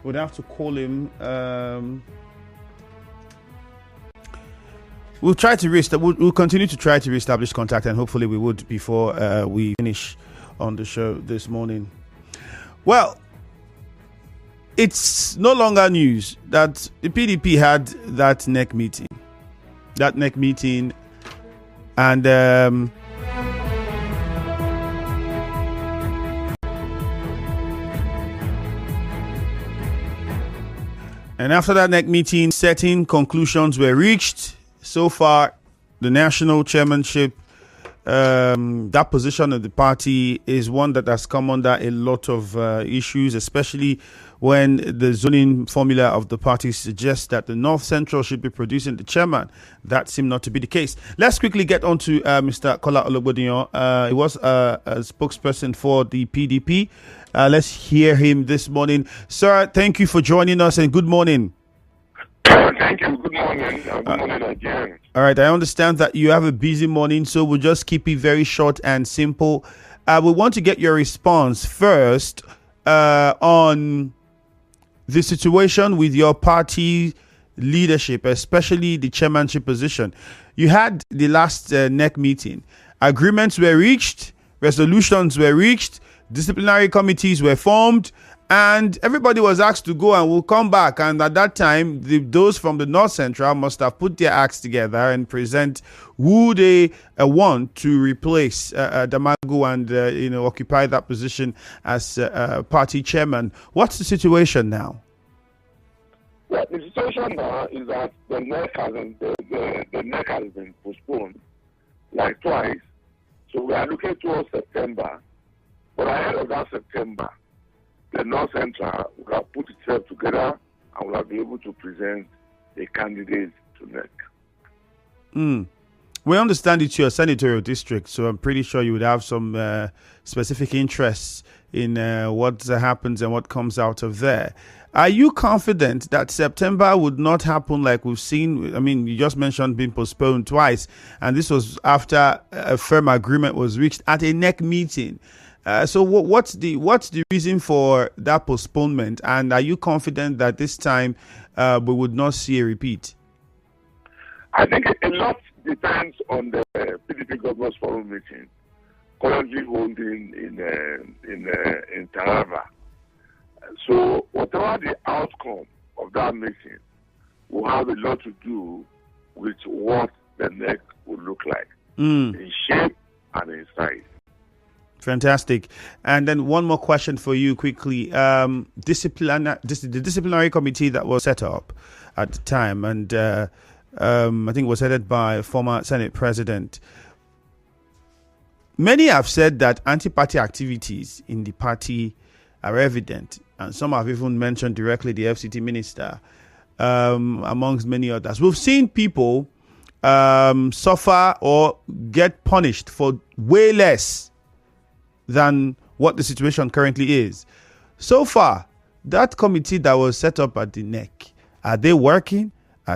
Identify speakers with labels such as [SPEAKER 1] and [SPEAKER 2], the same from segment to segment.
[SPEAKER 1] We'd have to call him. We'll try to we'll continue to try to reestablish contact, and hopefully we would before we finish on the show this morning. Well, it's no longer news that the PDP had that NEC meeting. And after that NEC meeting, certain conclusions were reached. So far, the national chairmanship, that position of the party is one that has come under a lot of issues, especially when the zoning formula of the party suggests that the North Central should be producing the chairman. That seemed not to be the case. Let's quickly get on to Mr. Kola Ologbodiyan. He was a spokesperson for the PDP. Let's hear him this morning. Sir, thank you for joining us, and good morning.
[SPEAKER 2] Thank you. Good morning. Good morning, Nigerians.
[SPEAKER 1] All right. I understand that you have a busy morning, so we'll just keep it very short and simple. We want to get your response first on the situation with your party leadership, especially the chairmanship position. You had the last NEC meeting. Agreements were reached, resolutions were reached, disciplinary committees were formed, and everybody was asked to go and will come back. And at that time, those from the North Central must have put their acts together and present who they want to replace Damagu and occupy that position as party chairman. What's the situation now?
[SPEAKER 2] Well, the situation now is that the NEC has been postponed like twice. So we are looking towards September. But ahead of that September, the North Central will have put itself together and will have been able to present a candidate to NEC.
[SPEAKER 1] We understand it's your senatorial district, so I'm pretty sure you would have some specific interests in what happens and what comes out of there. Are you confident that September would not happen like we've seen? I mean, you just mentioned being postponed twice, and this was after a firm agreement was reached at a NEC meeting. So what's the reason for that postponement? And are you confident that this time we would not see a repeat?
[SPEAKER 2] I think a lot depends on the PDP Governors Forum meeting currently holding in Taraba. So whatever the outcome of that meeting will have a lot to do with what the NEC will look like in shape and in size.
[SPEAKER 1] Fantastic. And then one more question for you quickly. The disciplinary committee that was set up at the time, and I think was headed by former Senate President. Many have said that anti-party activities in the party are evident, and some have even mentioned directly the FCT minister, amongst many others. We've seen people suffer or get punished for way less than what the situation currently is. So far, that committee that was set up at the NEC, are they working?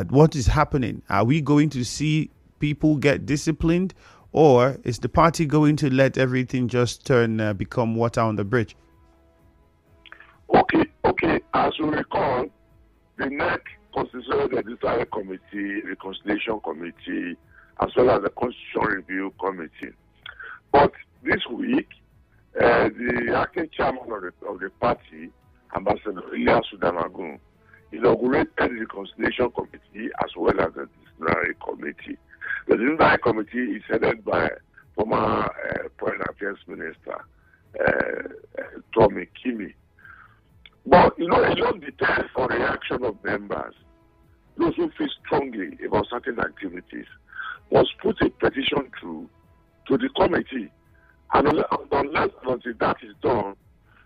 [SPEAKER 1] What is happening? Are we going to see people get disciplined, or is the party going to let everything just become water on the bridge?
[SPEAKER 2] Okay. As you recall, the NEC constituted the Disciplinary Committee, Reconciliation Committee, as well as the Constitution Review Committee. But this week, the acting chairman of the party, Ambassador Elias Damagu, inaugurated the Reconciliation Committee as well as the Disciplinary Committee. The Disciplinary Committee is headed by former Foreign Affairs Minister Tommy Kimi. But, a lot depends on the reaction of members. Those who feel strongly about certain activities must put a petition through to the committee. And unless until that is done,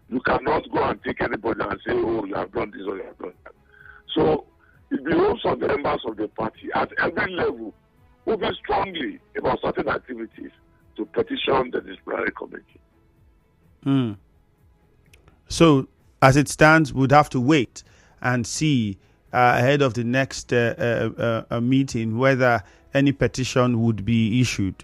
[SPEAKER 2] you cannot go and take anybody and say, oh, you have done this or you have done that. So it behoves on the members of the party at every level who feel strongly about certain activities to petition the disciplinary committee.
[SPEAKER 1] So as it stands, we'd have to wait and see ahead of the next meeting whether any petition would be issued.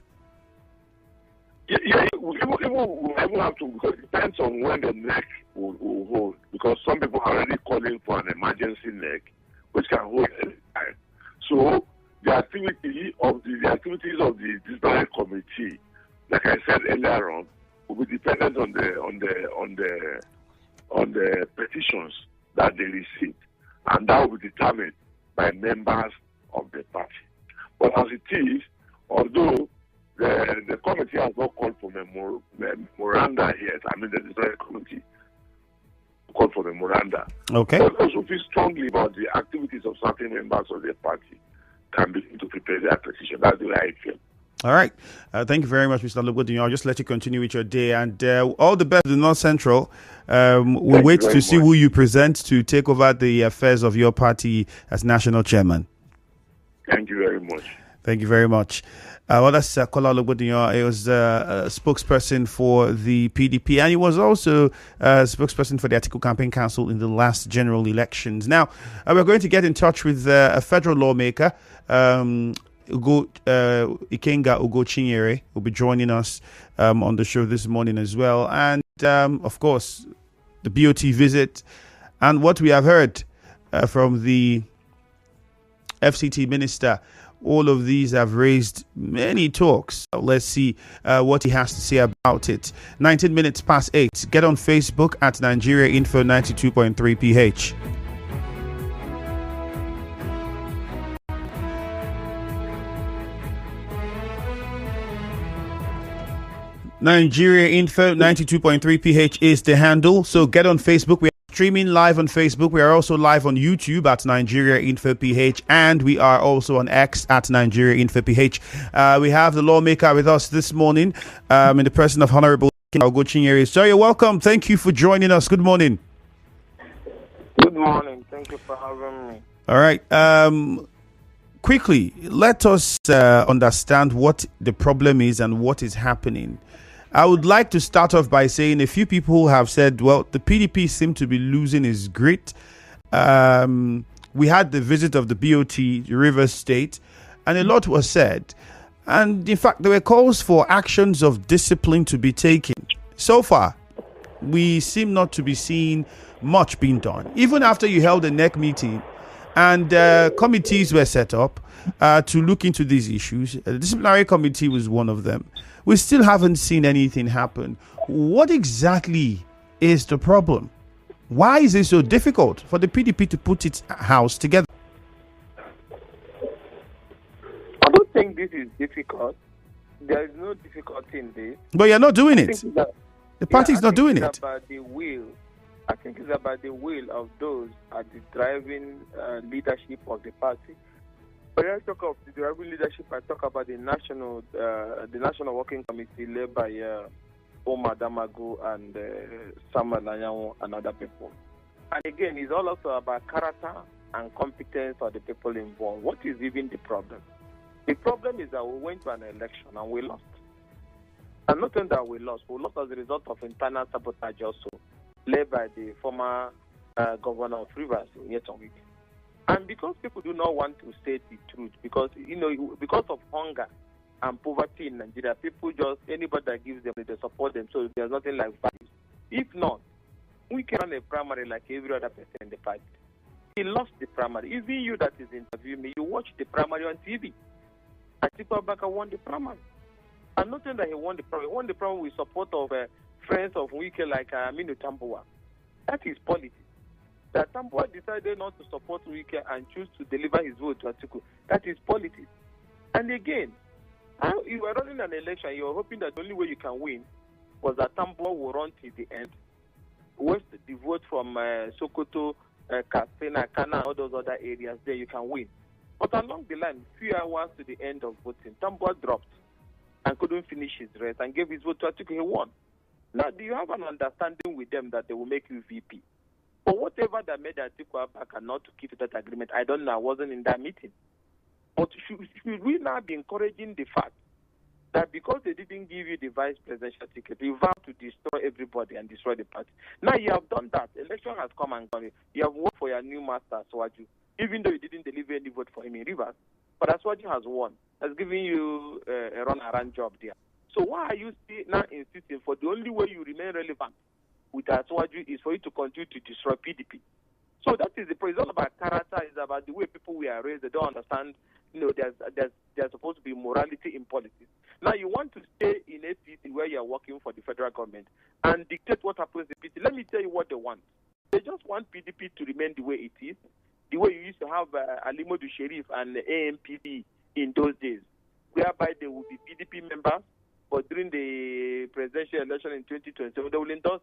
[SPEAKER 2] Yeah, even we even have to, because it depends on when the neck will hold, because some people are already calling for an emergency neck, which can hold any time. So the activities of the disciplinary committee, like I said earlier on, will be dependent on the petitions that they receive, and that will be determined by members of the party. But as it is, although the committee has not called for memoranda yet, I mean the disciplinary committee called for memoranda.
[SPEAKER 1] Okay.
[SPEAKER 2] But those who feel strongly about the activities of certain members of the party can begin to prepare their petition. That's the way I feel.
[SPEAKER 1] All right. Thank you very much, Mr. Ologbodiyan. I'll just let you continue with your day. And all the best to North Central. We'll wait to see who you present to take over the affairs of your party as national chairman.
[SPEAKER 2] Thank you very much.
[SPEAKER 1] Thank you very much. Well, that's Kola Ologbodiyan. He was a spokesperson for the PDP, and he was also a spokesperson for the Atiku Campaign Council in the last general elections. Now, we're going to get in touch with a federal lawmaker, Ikenga Ugochinyere, will be joining us on the show this morning as well. And, of course, the BOT visit and what we have heard from the FCT minister. All of these have raised many talks. Let's see what he has to say about it. 19 minutes past 8. Get on Facebook at Nigeria Info 92.3 PH. Nigeria Info 92.3 PH is the handle. So get on Facebook. We are streaming live on Facebook. We are also live on YouTube at Nigeria Info PH, and we are also on X at Nigeria Info PH. We have the lawmaker with us this morning in the person of Honorable Ugochinyere. So you're welcome. Thank you for joining us. Good morning.
[SPEAKER 3] Good morning. Thank you for having me.
[SPEAKER 1] All right. Quickly, let us understand what the problem is and what is happening. I would like to start off by saying a few people have said, well, the PDP seem to be losing its grit. We had the visit of the BOT, Rivers State, and a lot was said. And in fact, there were calls for actions of discipline to be taken. So far, we seem not to be seeing much being done. Even after you held a NEC meeting and committees were set up to look into these issues, the disciplinary committee was one of them. We still haven't seen anything happen. What exactly is the problem? Why is it so difficult for the PDP to put its house together?
[SPEAKER 3] I don't think this is difficult. There is no difficulty in this.
[SPEAKER 1] But you're not doing it. The party is not doing it.
[SPEAKER 3] It's about the will. I think it's about the will of those at the driving leadership of the party. When I talk of the driving leadership, I talk about the national working committee led by Omar Damago and Samuel Lanyawo and other people. And again, it's all also about character and competence of the people involved. What is even the problem? The problem is that we went to an election and we lost. And not only that we lost as a result of internal sabotage also, led by the former governor of Rivers, Ugochinyere. And because people do not want to say the truth, because of hunger and poverty in Nigeria, people just, anybody that gives them, they support them. So there's nothing like values. If not, we can run a primary like every other person in the party. He lost the primary. Even you that is interviewing me, you watch the primary on TV. Atiku Abubakar won the primary. And not only that he won the primary with support of friends of Wike like Aminu Tambuwa. That is politics. That Tambuwa decided not to support Wike and choose to deliver his vote to Atiku. That is politics. And again, you were running an election, you were hoping that the only way you can win was that Tambuwa will run till the end, waste the vote from Sokoto, Katsina, Kana, all those other areas, there you can win. But along the line, few hours to the end of voting, Tambuwa dropped and couldn't finish his race and gave his vote to Atiku. He won. Now, do you have an understanding with them that they will make you VP? Or whatever that made Atiku Abubakar not to keep that agreement, I don't know. I wasn't in that meeting. But should we now be encouraging the fact that because they didn't give you the vice presidential ticket, you vow to destroy everybody and destroy the party? Now you have done that. Election has come and gone. You have worked for your new master, Swaju, even though you didn't deliver any vote for him in Rivers. But Swaju has won, has given you a run-around job there. So why are you still now insisting for the only way you remain relevant with Aswaju is for you to continue to destroy PDP? So that is the point. It's all about character. It's about the way people were raised. They don't understand. There's supposed to be morality in politics. Now you want to stay in a city where you are working for the federal government and dictate what happens in PDP. Let me tell you what they want. They just want PDP to remain the way it is, the way you used to have Alimodu Sherif and AMPP in those days, whereby they will be PDP members, but during the presidential election in 2020, they will endorse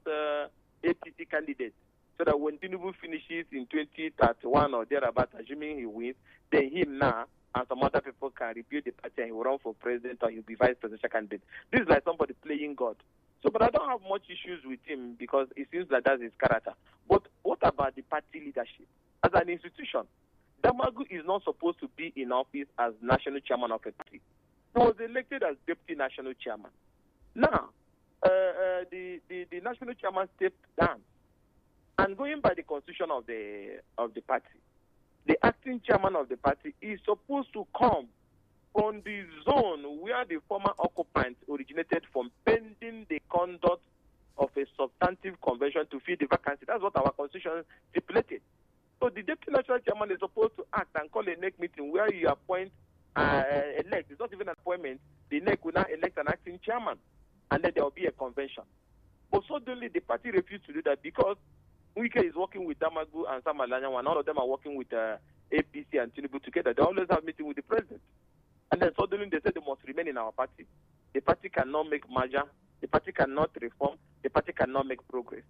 [SPEAKER 3] APC candidates. So that when Tinubu finishes in 2031 or thereabout, assuming he wins, then him now and some other people can rebuild the party and he will run for president or he'll be vice presidential candidate. This is like somebody playing God. So, but I don't have much issues with him because it seems like that's his character. But what about the party leadership? As an institution, Damagu is not supposed to be in office as national chairman of a party. He was elected as deputy national chairman. Now, the national chairman stepped down. And going by the constitution of the party, the acting chairman of the party is supposed to come from the zone where the former occupants originated from, pending the conduct of a substantive convention to fill the vacancy. That's what our constitution stipulated. So the deputy national chairman is supposed to act and call a NEC meeting where you appoint, elect. It's not even an appointment. The NEC will now elect an acting chairman, and then there will be a convention. But suddenly the party refused to do that because Wike is working with Damagu and Sam Alanyawa, and all of them are working with APC and Tinubu together. They always have meeting with the president. And then suddenly they said they must remain in our party. The party cannot make merger. The party cannot reform. The party cannot make progress.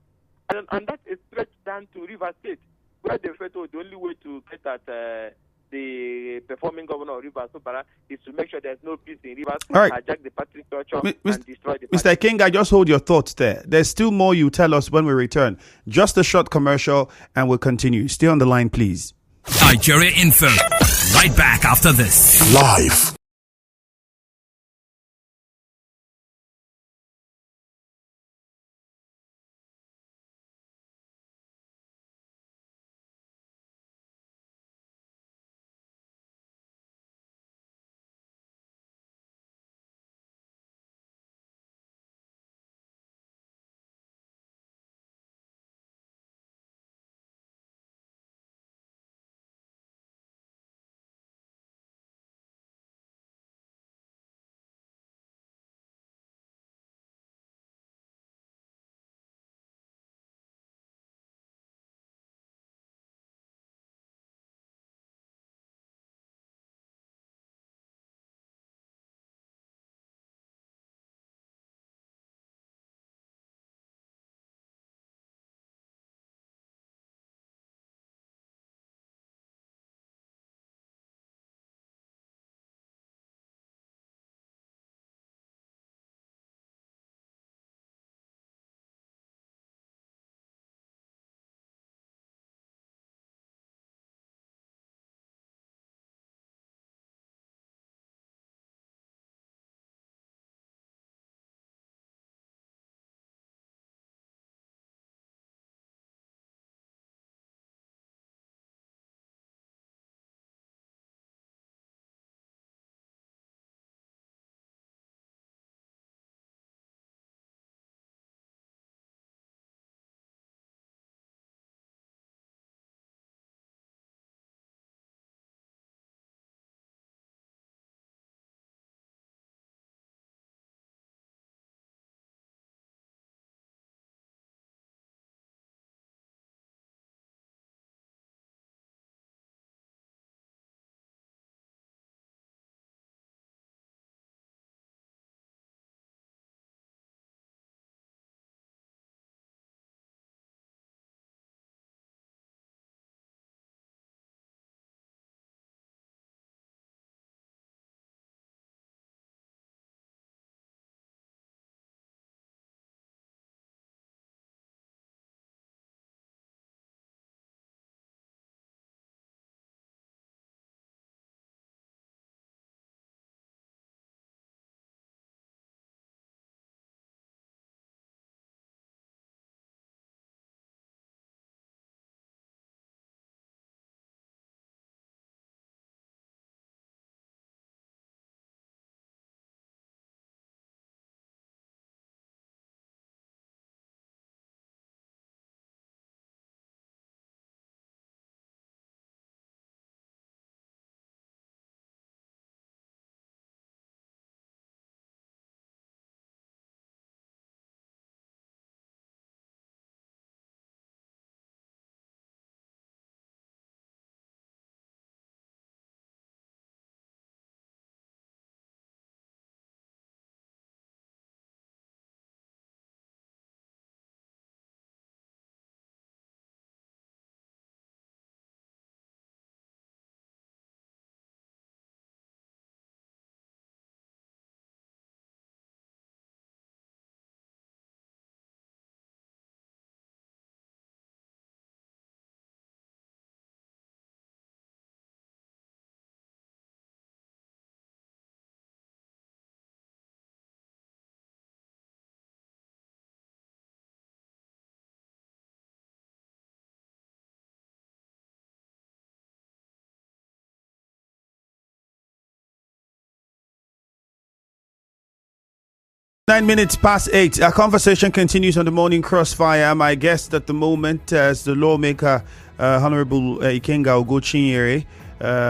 [SPEAKER 3] And that is stretched down to Rivers State, where they felt the only way to get at the performing governor of Rivers Sobara is to make sure there's no peace in Rivers, hijack the party structure, and destroy the party.
[SPEAKER 1] Mr. Ikenga, just hold your thoughts there. There's still more you tell us when we return. Just a short commercial and we'll continue. Stay on the line, please.
[SPEAKER 4] Nigeria Info. Right back after this.
[SPEAKER 5] Live
[SPEAKER 1] 9 minutes past 8. Our conversation continues on the morning crossfire. My guest at the moment is the lawmaker, Honorable Ikenga Ugochinyere,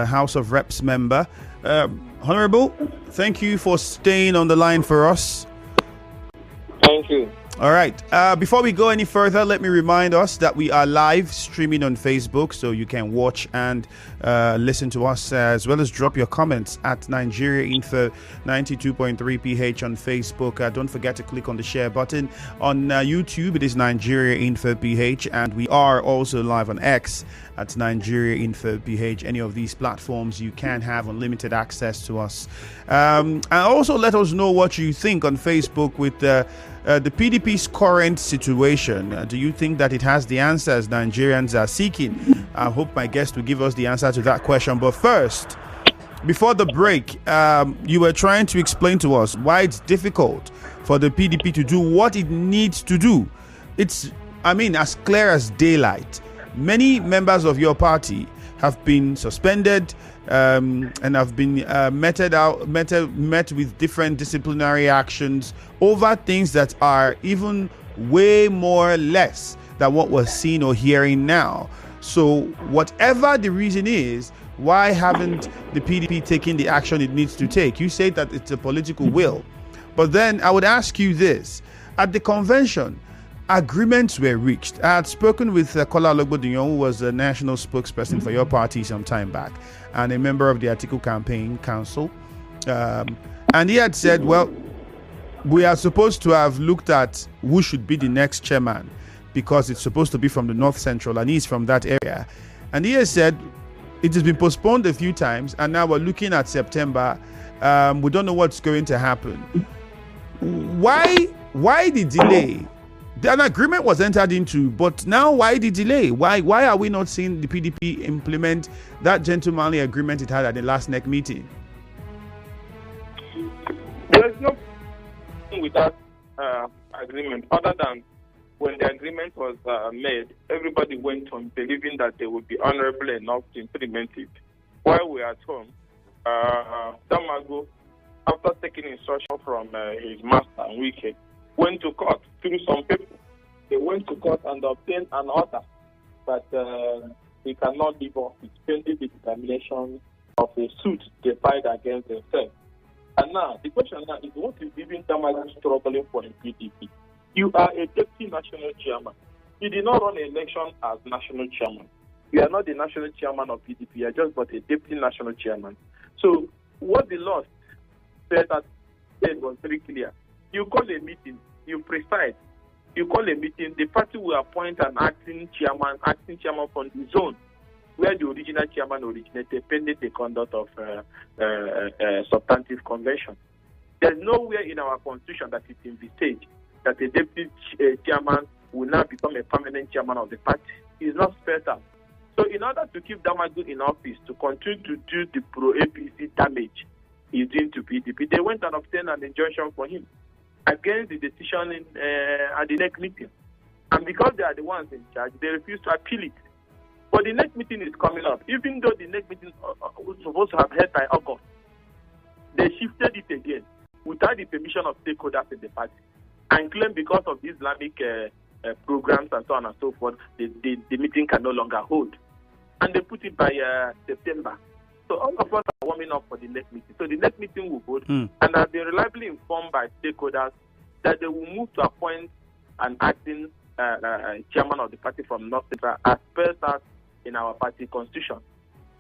[SPEAKER 1] House of Reps member. Honorable, thank you for staying on the line for us.
[SPEAKER 3] Thank you.
[SPEAKER 1] All right. Before we go any further, let me remind us that we are live streaming on Facebook, so you can watch and listen to us as well as drop your comments at Nigeria Info 92.3 PH on Facebook. Don't forget to click on the share button. On YouTube, it is Nigeria Info PH, and we are also live on X at Nigeria Info PH. Any of these platforms, you can have unlimited access to us. And also let us know what you think on Facebook with the PDP's current situation. Do you think that it has the answers Nigerians are seeking? I hope my guest will give us the answer to that question. But first, before the break, you were trying to explain to us why it's difficult for the PDP to do what it needs to do. It's, as clear as daylight. Many members of your party have been suspended and have been met with different disciplinary actions over things that are even way more less than what we're seeing or hearing now. So whatever the reason is, why haven't the PDP taken the action it needs to take? You say that it's a political will, but then I would ask you this: at the convention, agreements were reached. I had spoken with Kola Ologbodiyan, who was the national spokesperson for your party some time back and a member of the Atiku Campaign Council. And he had said, well, we are supposed to have looked at who should be the next chairman because it's supposed to be from the North Central and he's from that area. And he has said it has been postponed a few times and now we're looking at September. We don't know what's going to happen. Why the delay? An agreement was entered into, but now why the delay? Why are we not seeing the PDP implement that gentlemanly agreement it had at the last NEC meeting?
[SPEAKER 3] There's no with that agreement other than when the agreement was made, everybody went on believing that they would be honorable enough to implement it. While we are at home, Damago, after taking instruction from his master, Wike, went to court through some people. They went to court and obtained an order that he cannot leave office pending the determination of a suit they filed against themselves. And now, the question now is, what is even Damago struggling for in PDP? You are a deputy national chairman. You did not run an election as national chairman. You are not the national chairman of PDP. You are just but a deputy national chairman. So, what the law said was very clear. You call a meeting, you preside, you call a meeting, the party will appoint an acting chairman from the zone where the original chairman originated, pending the conduct of substantive convention. There's nowhere in our constitution that it envisaged that a deputy chairman will now become a permanent chairman of the party. It's not spelled out. So in order to keep Damago in office, to continue to do the pro-APC damage he's doing to PDP, they went and obtained an injunction for him against the decision at the next meeting. And because they are the ones in charge, they refuse to appeal it. But the next meeting is coming up. Even though the next meeting was supposed to have held by August, they shifted it again without the permission of stakeholders in the party and claim because of the Islamic programs and so on and so forth, the meeting can no longer hold. And they put it by September. So all of us are warming up for the next meeting. So the next meeting will hold, and I've been reliably informed by stakeholders that they will move to appoint an acting chairman of the party from North Central as per that in our party constitution.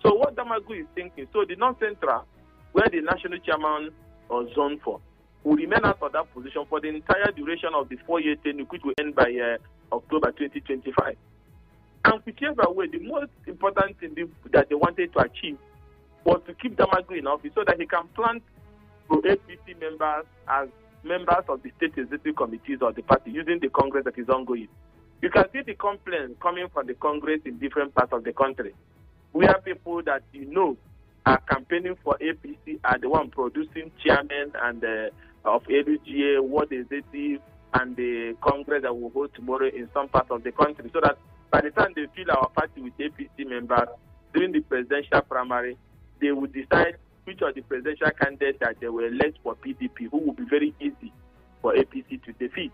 [SPEAKER 3] So what Damago is thinking, so the North Central, where the national chairman or zone for, will remain out of that position for the entire duration of the 4-year tenure, which will end by October 2025. And whichever way, the most important thing that they wanted to achieve was to keep Damago in office so that he can plant pro-APC members as members of the state executive committees of the party using the Congress that is ongoing. You can see the complaints coming from the Congress in different parts of the country. We have people that are campaigning for APC, are the one producing chairmen and of LUGA, World Executive, and the Congress that will hold tomorrow in some parts of the country, so that by the time they fill our party with APC members during the presidential primary, they will decide which of the presidential candidates that they will elect for PDP, who will be very easy for APC to defeat.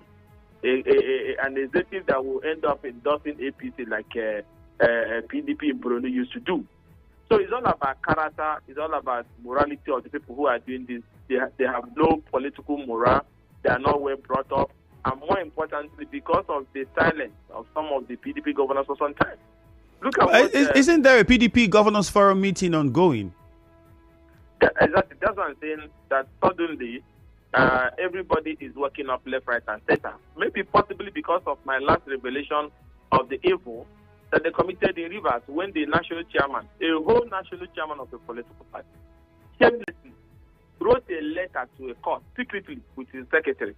[SPEAKER 3] An executive that will end up endorsing APC like PDP in Burundi used to do. So it's all about character. It's all about morality of the people who are doing this. They have no political morale. They are not well brought up. And more importantly, because of the silence of some of the PDP governors for some time. Look at what,
[SPEAKER 1] isn't there a PDP governors forum meeting ongoing?
[SPEAKER 3] Exactly. That's what I'm saying, that suddenly everybody is working up left, right, and center. Maybe possibly because of my last revelation of the evil that they committed in Rivers when the national chairman, a whole national chairman of a political party, shamelessly wrote a letter to a court secretly with his secretary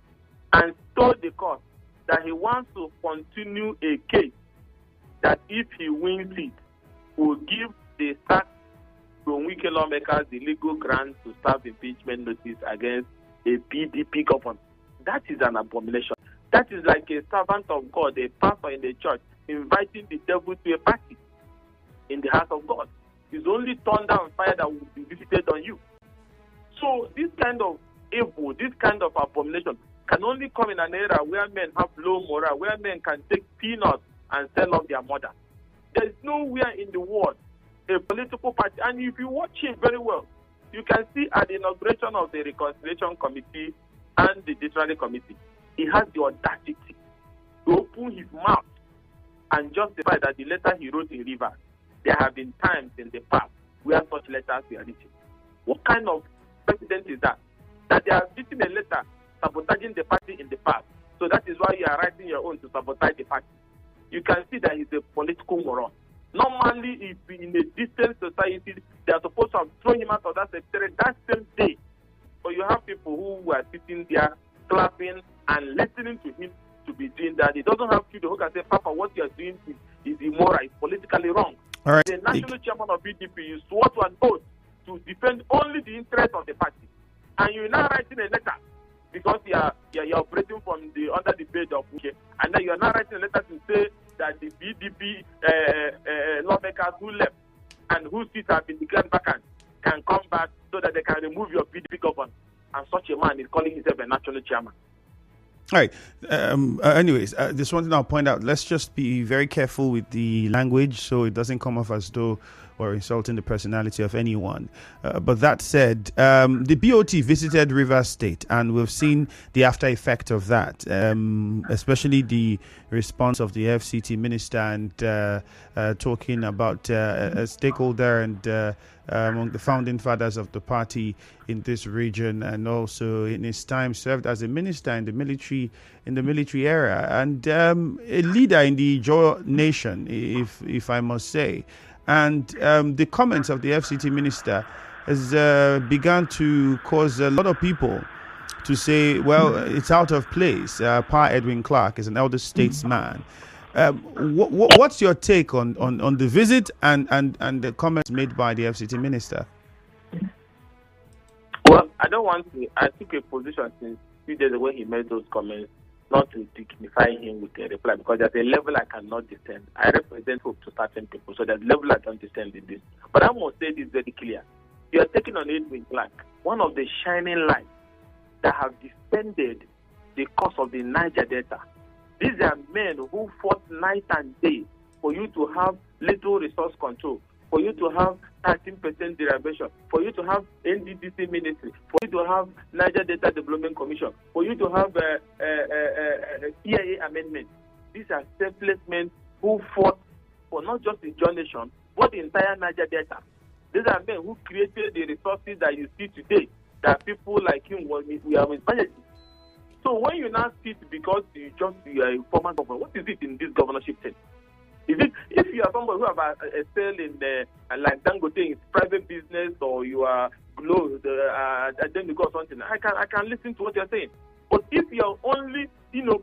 [SPEAKER 3] and told the court that he wants to continue a case that if he wins it, will give the start from Wike lawmakers the legal grant to serve impeachment notice against a PDP governor. That is an abomination. That is like a servant of God, a pastor in the church, inviting the devil to a party in the house of God. It's only thunder and fire that will be visited on you. So this kind of evil, this kind of abomination can only come in an era where men have low morale, where men can take peanuts and sell off their mother. There is nowhere in the world a political party, and if you watch him very well, you can see at the inauguration of the Reconciliation Committee and the Judiciary Committee, he has the audacity to open his mouth and justify that the letter he wrote in Rivers, there have been times in the past where such letters were written. What kind of precedent is that? That they have written a letter sabotaging the party in the past. So that is why you are writing your own to sabotage the party. You can see that he's a political moron. Normally, if in a distant society, they are supposed to have thrown him out of that secretary that same day. But you have people who were sitting there clapping and listening to him to be doing that. It doesn't have people who can say, Papa, what you are doing is immoral, it's politically wrong.
[SPEAKER 1] All right.
[SPEAKER 3] The national chairman of PDP, you swore to an oath to defend only the interest of the party. And you're now writing a letter because you're operating from the under the bed of Uche. And then you're now writing a letter to say that the PDP lawmakers who left and whose seats have been declared vacant can come back so that they can remove your PDP governor. And such a man is calling himself a national chairman.
[SPEAKER 1] All right. Anyways, there's one thing I'll point out. Let's just be very careful with the language so it doesn't come off as though we're insulting the personality of anyone. But that said, the BOT visited Rivers State, and we've seen the after effect of that, especially the response of the FCT minister and talking about a stakeholder and among the founding fathers of the party in this region, and also in his time served as a minister in the military era, and a leader in the Ijaw nation, if I must say. And the comments of the FCT minister has begun to cause a lot of people to say, well, it's out of place. Pa Edwin Clark is an elder statesman. What's your take on the visit and the comments made by the FCT minister?
[SPEAKER 3] Well, I don't want to. I took a position since 2 days ago he made those comments not to dignify him with a reply, because there's a level I cannot descend. I represent hope to certain people, so there's a level I don't descend in this. But I must say this very clear. You are taking on Edwin Clark, one of the shining lights that have defended the cause of the Niger Delta. These are men who fought night and day for you to have little resource control, for you to have 13% derivation, for you to have NDDC ministry, for you to have Niger Delta Development Commission, for you to have EIA amendment. These are selfless men who fought for not just the Ijaw nation, but the entire Niger Delta. These are men who created the resources that you see today, that people like him we have inspired. So when you now sit because you are a former governor, what is it in this governorship thing? Is it if you are somebody who have a sale in like Dangote in private business, or you are then you got something, I can listen to what you're saying. But if your only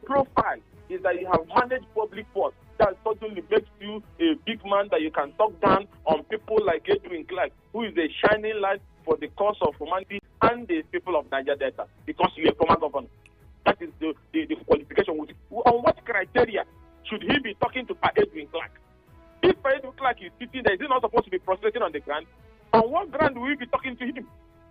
[SPEAKER 3] profile is that you have managed public force, that suddenly makes you a big man that you can talk down on people like Edwin Clark, who is a shining light for the cause of humanity and the people of Niger Delta, because you are a former governor. That is the qualification. On what criteria should he be talking to Edwin Clark? If Edwin Clark is sitting there, is he not supposed to be prostrating on the ground? On what ground will he be talking to him?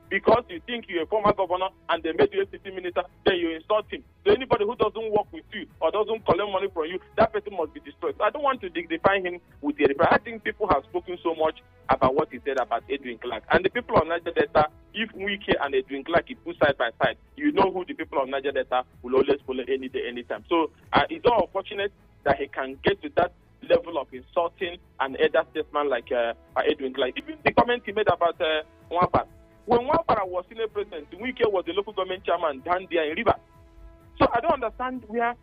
[SPEAKER 3] because you think you're a former governor and they made you a city minister, then you insult him. So anybody who doesn't work with you or doesn't collect money from you, that person must be destroyed. So I don't want to dignify him with a reply. I think people have spoken so much about what he said about Edwin Clark. And the people of Niger Delta, if Wike and Edwin Clark, if put side by side, you know who the people of Niger Delta will always follow any day, anytime. So it's all unfortunate that he can get to that level of insulting an elder statesman like Edwin Clark. Even the comment he made about Nwapara. When Nwapara was Senate President, Wike was the local government chairman down there in Rivers. So I don't understand where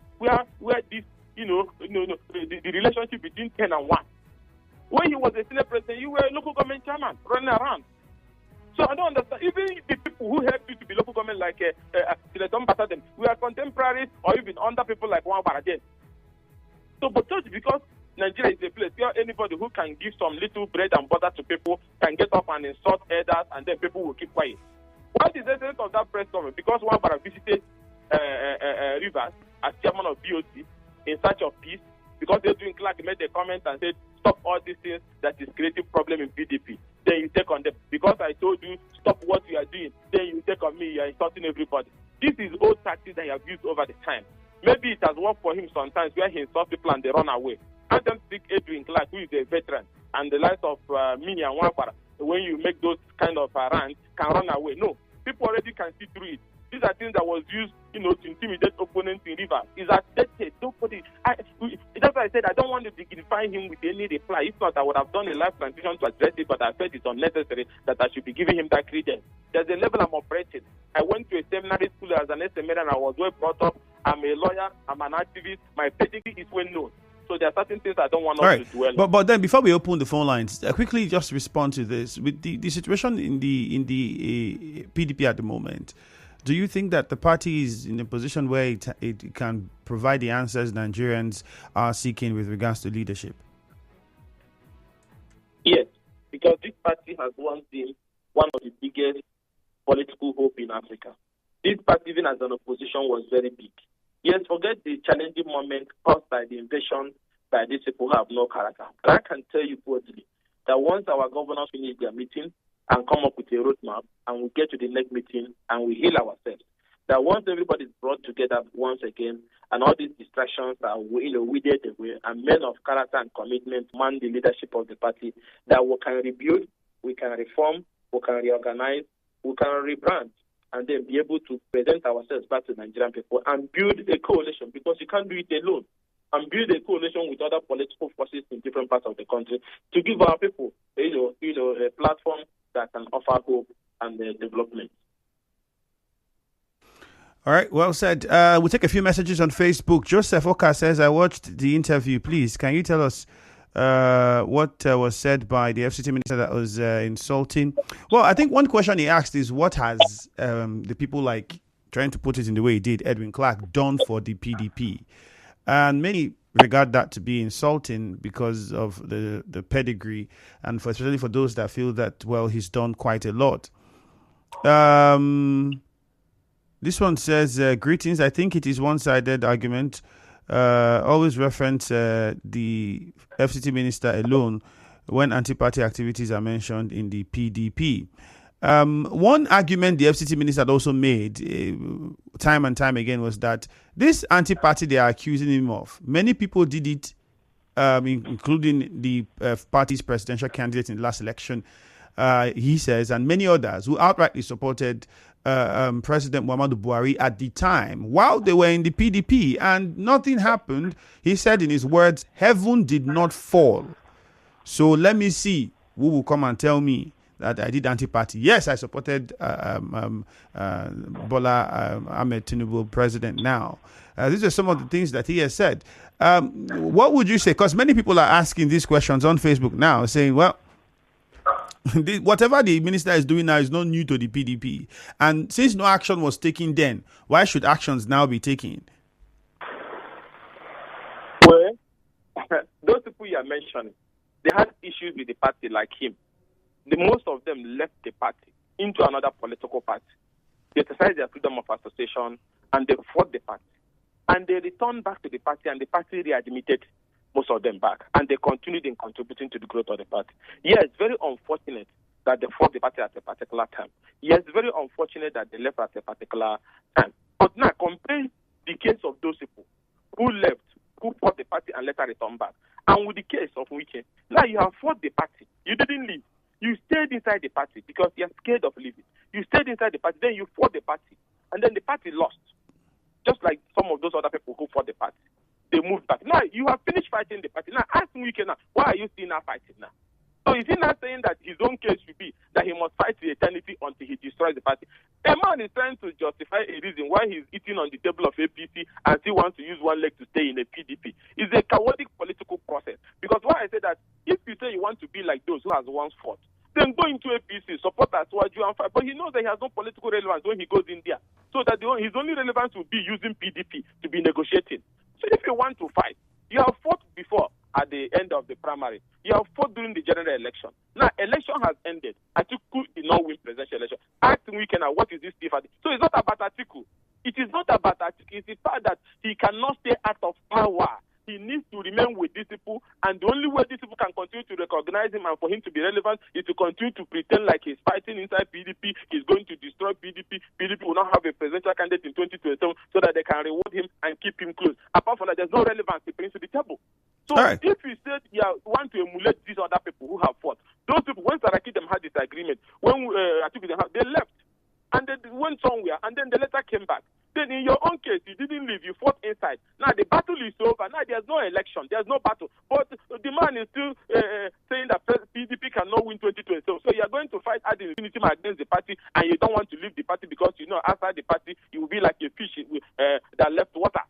[SPEAKER 3] this, the relationship between 10 and 1. When he was a Senate President, you were a local government chairman running around. So I don't understand. Even the people who helped you to be local government, like Senator Mbata, we are contemporaries or even under people like Nwapara then. So, but just because Nigeria is a place where anybody who can give some little bread and butter to people can get up and insult elders, and then people will keep quiet. What is the essence of that press conference? Because Nwapara visited Rivers as chairman of BOC in search of peace, because Edwin Clark made a comment and said, stop all these things that is creating problem in PDP. Then you take on them. Because I told you, stop what you are doing, then you take on me, you are insulting everybody. This is old tactics that you have used over the time. Maybe it has worked for him sometimes where he insults people and they run away. I don't think Edwin Clark, who is a veteran, and the likes of me and Nwapara, when you make those kind of rants, can run away. No, people already can see through it. These are things that was used, to intimidate opponents in Rivers. Is accepted. Nobody. That's why I said I don't want to dignify him with any reply. If not, I would have done a live transition to address it, but I felt it's unnecessary that I should be giving him that credence. There's a level I'm operating. I went to a seminary school as an SMA and I was well brought up. I'm a lawyer. I'm an activist. My pedigree is well known. So there are certain things I don't want us to dwell on.
[SPEAKER 1] But then before we open the phone lines, quickly just respond to this. With the situation in the PDP at the moment, do you think that the party is in a position where it can provide the answers Nigerians are seeking with regards to leadership?
[SPEAKER 3] Yes, because this party has once been one of the biggest political hope in Africa. This party, even as an opposition, was very big. Yes, forget the challenging moment caused by the invasion by these people who have no character. But I can tell you boldly that once our governors finish their meeting and come up with a roadmap, and we get to the next meeting and we heal ourselves, that once everybody is brought together once again and all these distractions are weeded away and men of character and commitment man the leadership of the party, that we can rebuild, we can reform, we can reorganize, we can rebrand, and then be able to present ourselves back to Nigerian people and build a coalition, because you can't do it alone, and build a coalition with other political forces in different parts of the country to give our people a platform that can offer hope and development.
[SPEAKER 1] All right, well said. We'll take a few messages on Facebook. Joseph Oka says, I watched the interview. Please, can you tell us what was said by the FCT minister that was insulting? Well, I think one question he asked is, what has the people, like, trying to put it in the way he did, Edwin Clark, done for the PDP? And many regard that to be insulting because of the pedigree, and especially for those that feel that, well, he's done quite a lot. This one says, greetings. I think it is one-sided argument. Always reference the FCT minister alone when anti-party activities are mentioned in the PDP. One argument the FCT minister had also made time and time again was that this anti-party they are accusing him of, many people did it, including the party's presidential candidate in the last election, he says, and many others who outrightly supported President Muhammadu Buhari at the time while they were in the PDP, and nothing happened. He said in his words, heaven did not fall. So let me see who will come and tell me that I did anti-party. Yes, I supported Bola Ahmed Tinubu, president now. These are some of the things that he has said. What would you say? Because many people are asking these questions on Facebook now, saying, well, whatever the minister is doing now is not new to the PDP. And since no action was taken then, why should actions now be taken?
[SPEAKER 3] Well, those people you are mentioning, they had issues with the party like him. Most of them left the party into another political party. They exercised their freedom of association and they fought the party. And they returned back to the party, and the party readmitted most of them back. And they continued in contributing to the growth of the party. Yeah, it's very unfortunate that they fought the party at a particular time. Yes, it's very unfortunate that they left at a particular time. But now compare the case of those people who left, who fought the party and later returned back. And with the case of Wike, now you have fought the party. You didn't leave. You stayed inside the party because you're scared of leaving. You stayed inside the party, then you fought the party. And then the party lost. Just like some of those other people who fought the party. They moved back. Now, you have finished fighting the party. Now, ask Wike now, why are you still now fighting now? So is he not saying that his own case should be that he must fight to eternity until he destroys the party? A man is trying to justify a reason why he's eating on the table of APC and still wants to use one leg to stay in a PDP. It's a chaotic political process. Because why I say that, if you say you want to be like those who has once fought, then go into APC, support Asuwaju and fight. But he knows that he has no political relevance when he goes in there. So that his only relevance will be using PDP to be negotiating. So if you want to fight, you have fought before at the end of the primary. You have fought during the general election. Now, election has ended. Atiku did not win presidential election. Ask Weekend, what is this stiff? So it's not about Atiku. It is not about Atiku. It's the fact that he cannot stay out of power. He needs to remain with these people, and the only way these people can continue to recognize him and for him to be relevant is to continue to pretend like he's fighting inside PDP, he's going to destroy PDP, PDP will not have a presidential candidate in 2027 so that they can reward him and keep him close. Apart from that, there's no relevance he brings to the table. So if you said you want to emulate these other people who have fought, those people, when Saraki them had this agreement, when they left, and they went somewhere, and then they later came back. Then in your own case, you didn't leave, you fought inside. Now the battle is over. Now there's no election, there's no battle. But the man is still saying that PDP cannot win 2020. So you are going to fight ad infinitum against the party, and you don't want to leave the party because you know outside the party you will be like a fish that left water.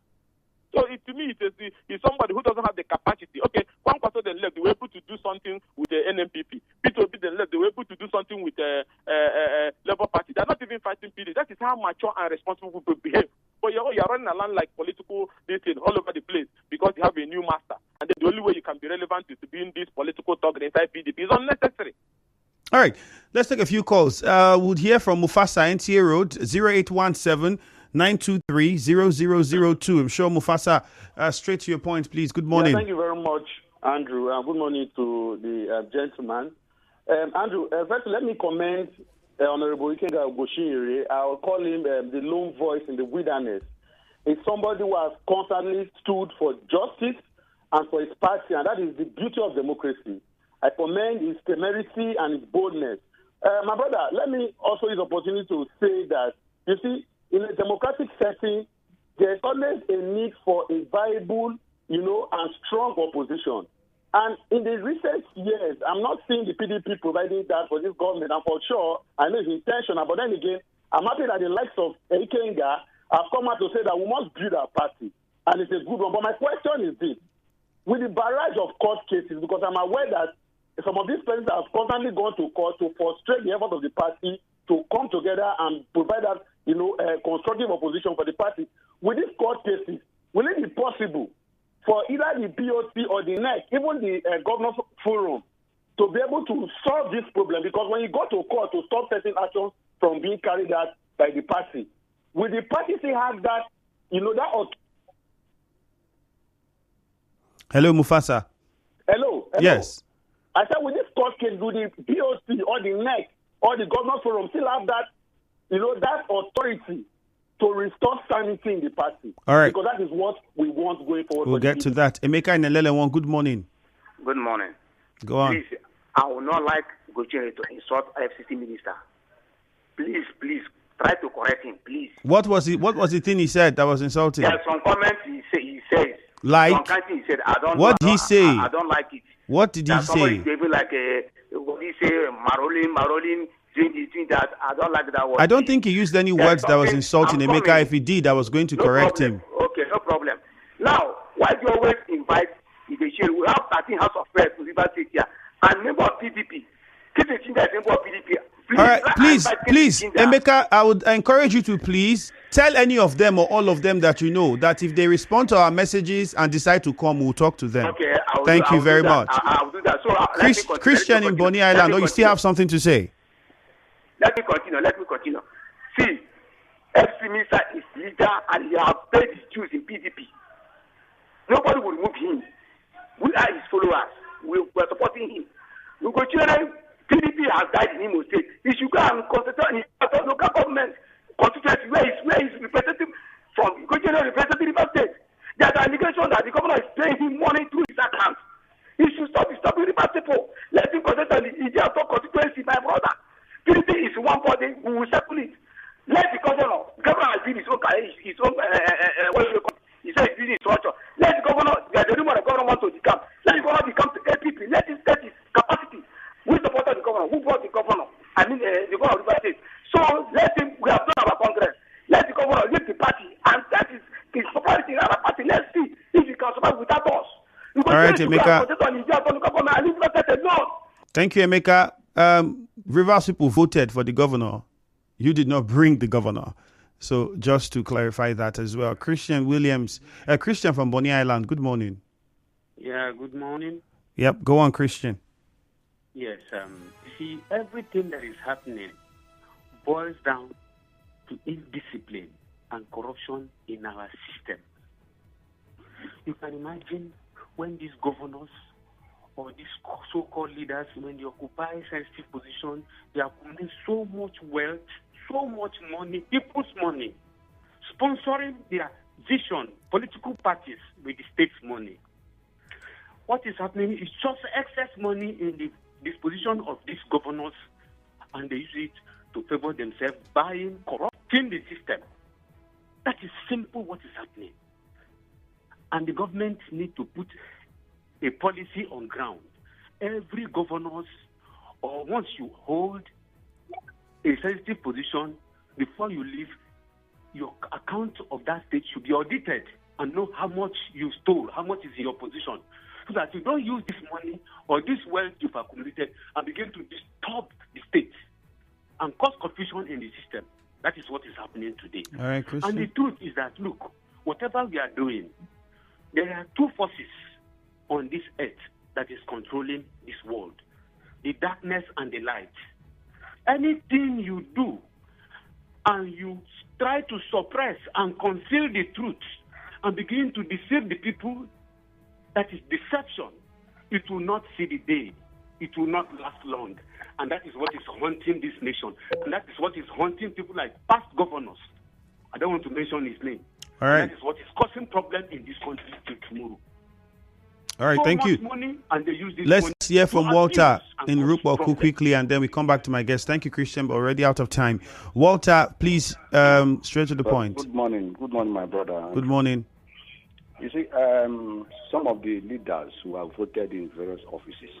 [SPEAKER 3] So to me, it's somebody who doesn't have the capacity. Okay, one quarter then left, they were able to do something with the NMPP. P2P then left, they were able to do something with the Labour Party. They're not even fighting PD. That is how mature and responsible people behave. But you're running around like political dating all over the place because you have a new master. And then the only way you can be relevant is to be in this political talk inside PDP. It's unnecessary.
[SPEAKER 1] All right, let's take a few calls. We'll hear from Mufasa, NTA Road, 0817 923-0002. I'm sure Mufasa, straight to your point, please. Good morning.
[SPEAKER 5] Thank you very much, Andrew. Good morning to the gentleman. Andrew, first let me commend Honorable Ikenga Ugochinyere. I'll call him the lone voice in the wilderness. He's somebody who has constantly stood for justice and for his party, and that is the beauty of democracy. I commend his temerity and his boldness. My brother, let me also use the opportunity to say that, you see, in a democratic setting, there's always a need for a viable, and strong opposition. And in the recent years, I'm not seeing the PDP providing that for this government. And for sure, I know it's intentional. But then again, I'm happy that the likes of Ikenga have come out to say that we must build our party. And it's a good one. But my question is this. With the barrage of court cases, because I'm aware that some of these persons have constantly gone to court to frustrate the effort of the party to come together and provide that constructive opposition for the party. With these court cases, will it be possible for either the BOC or the NEC, even the Governors Forum, to be able to solve this problem? Because when you go to court to stop certain actions from being carried out by the party, will the party still have that, that...
[SPEAKER 1] Hello, Mufasa.
[SPEAKER 5] Hello.
[SPEAKER 1] Yes.
[SPEAKER 5] I said, with this court case, do the BOC or the NEC or the Governors Forum still have that, that authority to restore sanity in the party?
[SPEAKER 1] All right.
[SPEAKER 5] Because that is what we want going forward.
[SPEAKER 1] We'll get to that. Emeka in Elele, good morning.
[SPEAKER 6] Good morning.
[SPEAKER 1] Go on.
[SPEAKER 6] Please, I would not like Ugochinyere to insult FCC minister. Please, try to correct him, please.
[SPEAKER 1] What was the thing he said that was insulting?
[SPEAKER 6] There are some comments he says.
[SPEAKER 1] Like?
[SPEAKER 6] He said,
[SPEAKER 1] what did he say?
[SPEAKER 6] I don't like it.
[SPEAKER 1] What did he say?
[SPEAKER 6] Somebody like what did he say? Marolin. That I don't like that word.
[SPEAKER 1] I don't think he used any words that was insulting Emeka. If he did, I was going to correct him.
[SPEAKER 6] Okay, no problem. Now, why do you always invite Ikenga? We have 13 House of Press to River State here, and member of PDP. Keep it in that member of PDP.
[SPEAKER 1] All right, please, Emeka, I would encourage you to please tell any of them or all of them that you know that if they respond to our messages and decide to come, we'll talk to them.
[SPEAKER 6] Okay,
[SPEAKER 1] Thank you very much.
[SPEAKER 6] I'll do that. So,
[SPEAKER 1] Christian in Bonny Island, you still have something to say?
[SPEAKER 6] Let me continue. See, FC Minister is leader and he has paid his dues in PDP. Nobody will remove him. We are his followers. We are supporting him. Ugochinyere PDP has died in Imo State. He should go and concentrate on local government constituency where is representative from Ugochinyere representative River State. There's an allegation that the governor is paying him money through his account. He should stop disturbing River people. Let him concentrate on the Ijeato constituency, my brother. PDP is one body, we will settle it. Let the governor has been his own what do you call it? He said he's doing his structure. Let the governor, there's a rumor the governor wants to become. Let the governor become to APP. Let him set his capacity. We supported the governor. Who brought the governor? The governor of River State. So let him, we have done our Congress. Let the governor leave the party and that is his popularity in our party. Let's see if he can survive without us.
[SPEAKER 1] All right, Emeka. Thank you, Emeka. Rivers people voted for the governor. You did not bring the governor. So just to clarify that as well. Christian Williams, Christian from Bonny Island, good morning.
[SPEAKER 7] Yeah, good morning.
[SPEAKER 1] Yep, go on, Christian.
[SPEAKER 7] Yes, see, everything that is happening boils down to indiscipline and corruption in our system. You can imagine when these governors or these so-called leaders, when they occupy sensitive position, they accumulate so much wealth, so much money, people's money, sponsoring their vision, political parties with the state's money. What is happening is just excess money in the disposition of these governors, and they use it to favor themselves, buying, corrupting the system. That is simple what is happening. And the government need to put a policy on ground. Every governor, or once you hold a sensitive position, before you leave, your account of that state should be audited and know how much you stole, how much is in your position, so that you don't use this money or this wealth you've accumulated and begin to disturb the state and cause confusion in the system. That is what is happening today.
[SPEAKER 1] All right, Christian.
[SPEAKER 7] And the truth is that, look, whatever we are doing, there are two forces on this earth that is controlling this world, the darkness and the light. Anything you do and you try to suppress and conceal the truth and begin to deceive the people, that is deception. It will not see the day. It will not last long. And that is what is haunting this nation. And that is what is haunting people like past governors. I don't want to mention his name.
[SPEAKER 1] All right.
[SPEAKER 7] And that is what is causing problems in this country till tomorrow.
[SPEAKER 1] All right,
[SPEAKER 7] so
[SPEAKER 1] thank you.
[SPEAKER 7] Money, and they use this
[SPEAKER 1] Let's hear from Walter in
[SPEAKER 7] Rukwaku
[SPEAKER 1] quickly, and then we come back to my guest. Thank you, Christian, but already out of time. Walter, please, straight to the point.
[SPEAKER 8] Good morning. Good morning, my brother.
[SPEAKER 1] Good morning.
[SPEAKER 8] You see, some of the leaders who have voted in various offices,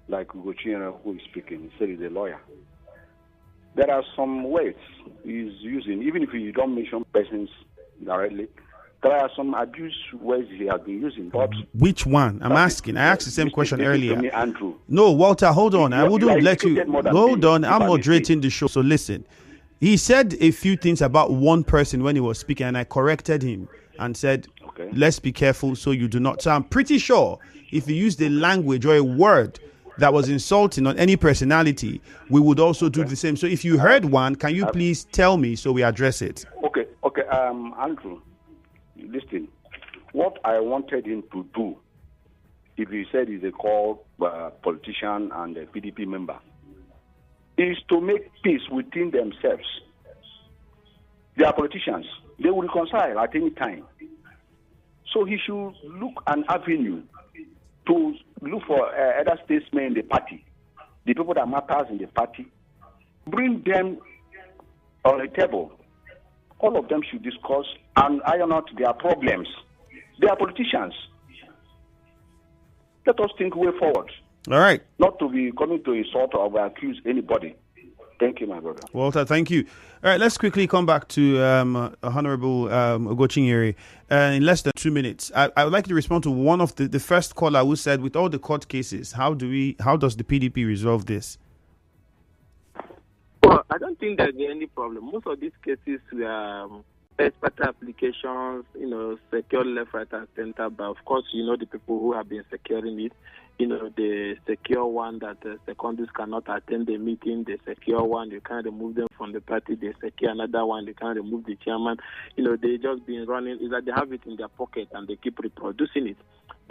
[SPEAKER 8] like Ugochinyere, who is speaking, he said he's a lawyer. There are some words he's using, even if you don't mention persons directly. There are some abuse words he has been using. But
[SPEAKER 1] which one? I'm asking. I asked the same question earlier.
[SPEAKER 8] Me, Andrew.
[SPEAKER 1] No, Walter, hold on. I wouldn't let you. Hold on. I'm moderating the show. So listen. He said a few things about one person when he was speaking, and I corrected him and said, okay, let's be careful so you do not. So I'm pretty sure if you use the language or a word that was insulting on any personality, we would also do the same. So if you heard one, can you please tell me so we address it?
[SPEAKER 8] Okay. Andrew. Listen, what I wanted him to do, if he said he's a called politician and a PDP member, is to make peace within themselves. They are politicians. They will reconcile at any time. So he should look an avenue to look for other statesmen in the party, the people that matters in the party, bring them on the table. All of them should discuss and iron out their problems. They are politicians. Let us think way forward.
[SPEAKER 1] All right. Not
[SPEAKER 8] to be coming to insult or accuse anybody. Thank you, my brother.
[SPEAKER 1] Walter, thank you. All right, let's quickly come back to Honorable Ugochinyere in less than 2 minutes. I would like to respond to one of the first caller who said, with all the court cases, how does the PDP resolve this?
[SPEAKER 3] Well, I don't think there's any problem. Most of these cases were expert applications, secure left, right, and center. But of course, the people who have been securing it, the secure one that secondaries cannot attend the meeting, the secure one, you can't remove them from the party, they secure another one, they can't remove the chairman. They just been running, is that they have it in their pocket and they keep reproducing it.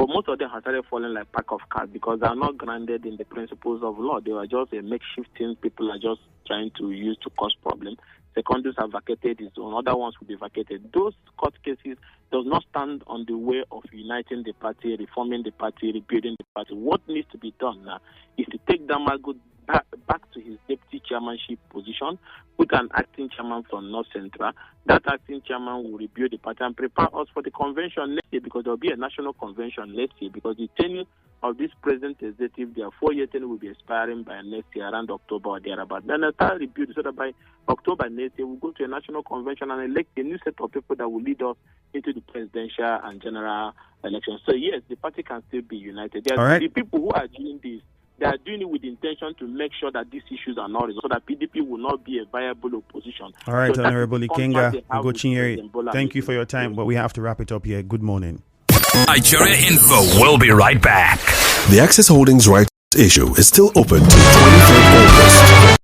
[SPEAKER 3] But most of them have started falling like pack of cards because they are not grounded in the principles of law. They are just a makeshifting people are just trying to use to cause problems. Secondaries have vacated its own. Other ones will be vacated. Those court cases does not stand on the way of uniting the party, reforming the party, rebuilding the party. What needs to be done now is to take Damago back to his deputy chairmanship position, put an acting chairman from North Central. That acting chairman will rebuild the party and prepare us for the convention next year, because there will be a national convention next year, because the tenure of this present executive, their 4-year tenure will be expiring by next year around October or thereabout. Then a third rebuild so that by October next year we'll go to a national convention and elect a new set of people that will lead us into the presidential and general elections. So yes, the party can still be united. There are the people who are doing this. They are doing it with the intention to make sure that these issues are not resolved, so that PDP will not be a viable opposition.
[SPEAKER 1] All right,
[SPEAKER 3] so
[SPEAKER 1] Honorable Ikenga, Ugochinyere, thank you for your time, but we have to wrap it up here. Good morning.
[SPEAKER 4] Nigeria Info will be right back.
[SPEAKER 9] The Access Holdings rights issue is still open to 23rd August.